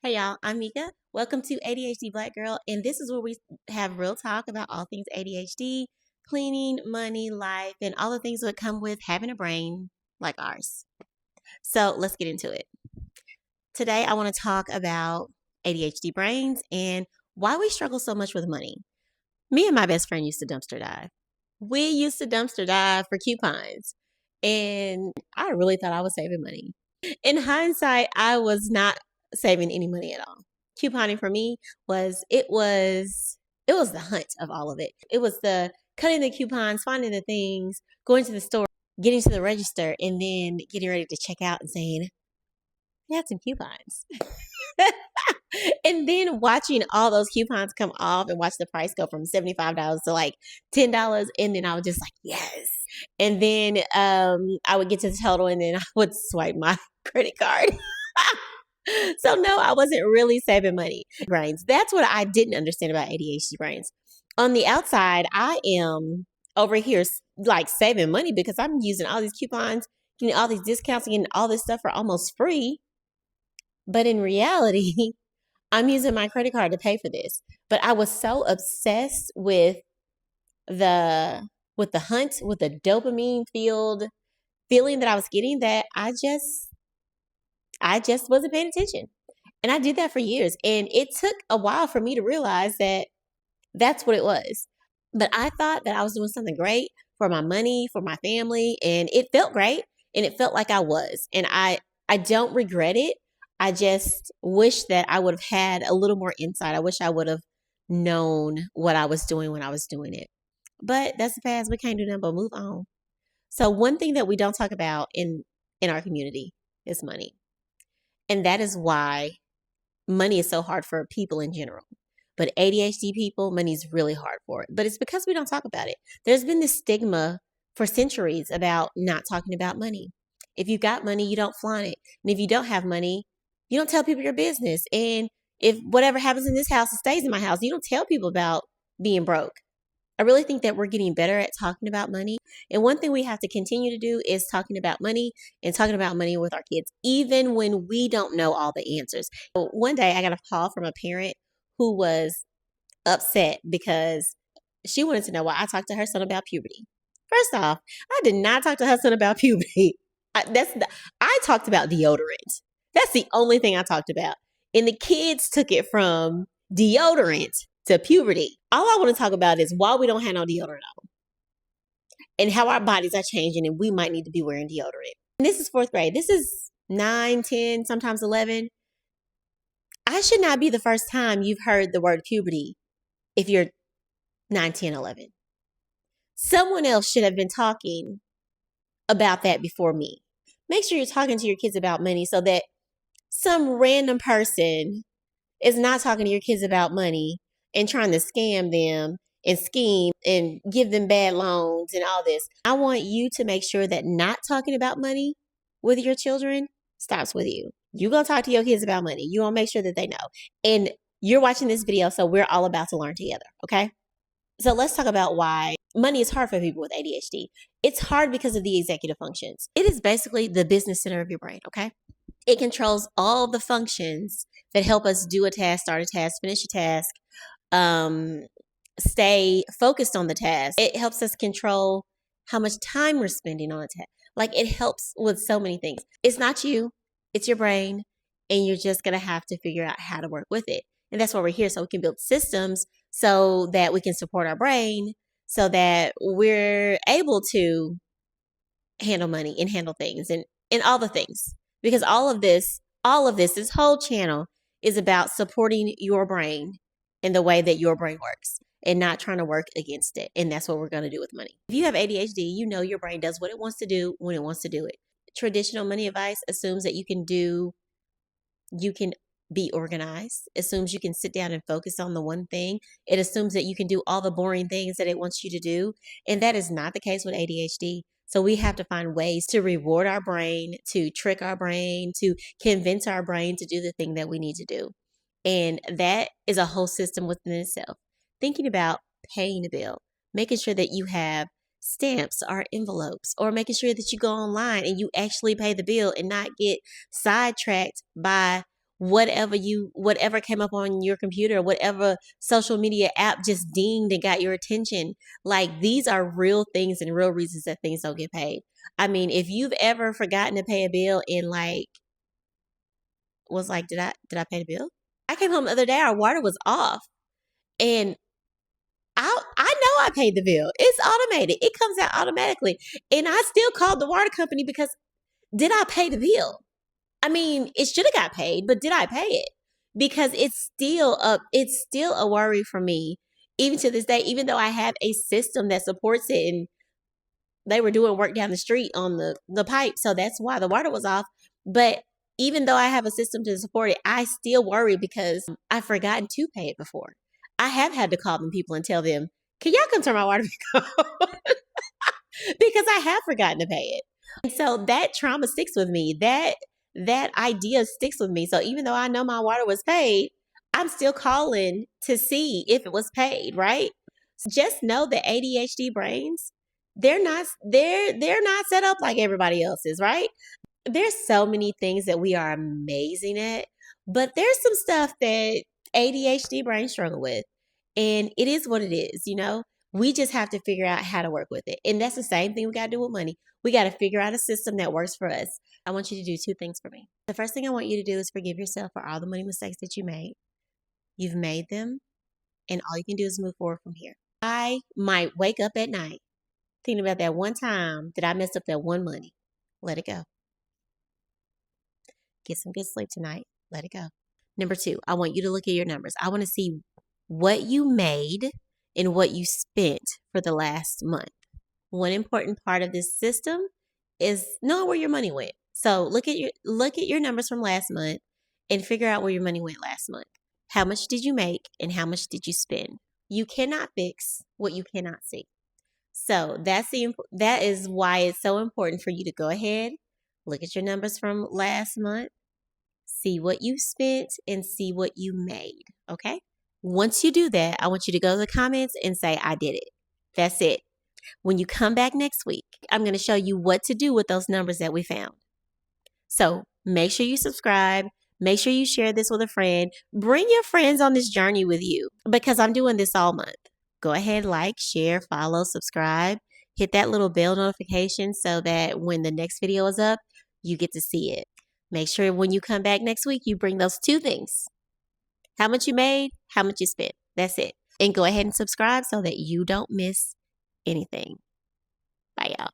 Hey y'all, I'm Mika. Welcome to ADHD Black Girl, and this is where we have real talk about all things ADHD, cleaning, money, life, and all the things that come with having a brain like ours. So let's get into it. Today, I want to talk about ADHD brains and why we struggle so much with money. Me and my best friend used to dumpster dive. We used to dumpster dive for coupons, and I really thought I was saving money. In hindsight, I was not saving any money at all. Couponing for me was the hunt of all of it. It was the cutting the coupons, finding the things, going to the store, getting to the register, and then getting ready to check out and saying, "I had some coupons." And then watching all those coupons come off and watch the price go from $75 to like $10. And then I was just like, yes. And then I would get to the total and then I would swipe my credit card. So no, I wasn't really saving money. Brains. That's what I didn't understand about ADHD brains. On the outside, I am over here like saving money because I'm using all these coupons, getting all these discounts, and getting all this stuff for almost free. But in reality, I'm using my credit card to pay for this. But I was so obsessed with the hunt, with the dopamine filled feeling that I was getting that I just wasn't paying attention. And I did that for years. And it took a while for me to realize that that's what it was. But I thought that I was doing something great for my money, for my family, and it felt great and it felt like I was. And I don't regret it. I just wish that I would have had a little more insight. I wish I would have known what I was doing when I was doing it. But that's the past. We can't do nothing but move on. So one thing that we don't talk about in our community is money. And that is why money is so hard for people in general. But ADHD people, money is really hard for it. But it's because we don't talk about it. There's been this stigma for centuries about not talking about money. If you got money, you don't flaunt it. And if you don't have money, you don't tell people your business. And if whatever happens in this house, it stays in my house. You don't tell people about being broke. I really think that we're getting better at talking about money. And one thing we have to continue to do is talking about money and talking about money with our kids, even when we don't know all the answers. So one day I got a call from a parent who was upset because she wanted to know why I talked to her son about puberty. First off, I did not talk to her son about puberty. I talked about deodorant. That's the only thing I talked about. And the kids took it from deodorant to puberty. All I want to talk about is why we don't have no deodorant on and how our bodies are changing and we might need to be wearing deodorant. And this is fourth grade. This is 9, 10, sometimes 11. I should not be the first time you've heard the word puberty if you're 9, 10, 11. Someone else should have been talking about that before me. Make sure you're talking to your kids about money so that some random person is not talking to your kids about money and trying to scam them and scheme and give them bad loans and all this. I want you to make sure that not talking about money with your children stops with you. You go talk to your kids about money. You want to make sure that they know. And you're watching this video, so we're all about to learn together, okay? So let's talk about why money is hard for people with ADHD. It's hard because of the executive functions. It is basically the business center of your brain, okay? It controls all the functions that help us do a task, start a task, finish a task, stay focused on the task. It helps us control how much time we're spending on a task. Like it helps with so many things. It's not you, it's your brain, and you're just going to have to figure out how to work with it. And that's why we're here, so we can build systems so that we can support our brain, so that we're able to handle money and handle things and all the things. Because all of this, this whole channel is about supporting your brain in the way that your brain works and not trying to work against it. And that's what we're going to do with money. If you have ADHD, you know your brain does what it wants to do when it wants to do it. Traditional money advice assumes that you can be organized, assumes you can sit down and focus on the one thing. It assumes that you can do all the boring things that it wants you to do. And that is not the case with ADHD. So we have to find ways to reward our brain, to trick our brain, to convince our brain to do the thing that we need to do. And that is a whole system within itself. Thinking about paying a bill, making sure that you have stamps or envelopes, or making sure that you go online and you actually pay the bill and not get sidetracked by whatever came up on your computer, whatever social media app just dinged and got your attention. Like, these are real things and real reasons that things don't get paid. I mean, if you've ever forgotten to pay a bill and like was like, did I pay the bill? I came home the other day, our water was off. And I know I paid the bill. It's automated. It comes out automatically. And I still called the water company because did I pay the bill? I mean, it should have got paid, but did I pay it? Because it's still a worry for me, even to this day, even though I have a system that supports it, and they were doing work down the street on the pipe, so that's why the water was off. But even though I have a system to support it, I still worry because I've forgotten to pay it before. I have had to call them people and tell them, can y'all come turn my water back on? Because I have forgotten to pay it. And so that trauma sticks with me. That idea sticks with me. So even though I know my water was paid, I'm still calling to see if it was paid, right? So just know that ADHD brains, they're not set up like everybody else's, right? There's so many things that we are amazing at, but there's some stuff that ADHD brains struggle with. And it is what it is, you know? We just have to figure out how to work with it. And that's the same thing we got to do with money. We got to figure out a system that works for us. I want you to do two things for me. The first thing I want you to do is forgive yourself for all the money mistakes that you made. You've made them, and all you can do is move forward from here. I might wake up at night thinking about that one time that I messed up that one money. Let it go. Get some good sleep tonight. Let it go. Number two, I want you to look at your numbers. I want to see what you made and what you spent for the last month. One important part of this system is knowing where your money went. So look at your numbers from last month and figure out where your money went last month. How much did you make and how much did you spend? You cannot fix what you cannot see. So that is why it's so important for you to go ahead, look at your numbers from last month, see what you spent, and see what you made, okay? Once you do that, I want you to go to the comments and say, I did it. That's it. When you come back next week, I'm going to show you what to do with those numbers that we found. So make sure you subscribe. Make sure you share this with a friend. Bring your friends on this journey with you because I'm doing this all month. Go ahead, like, share, follow, subscribe. Hit that little bell notification so that when the next video is up, you get to see it. Make sure when you come back next week, you bring those two things. How much you made, how much you spent. That's it. And go ahead and subscribe so that you don't miss anything. Bye, y'all.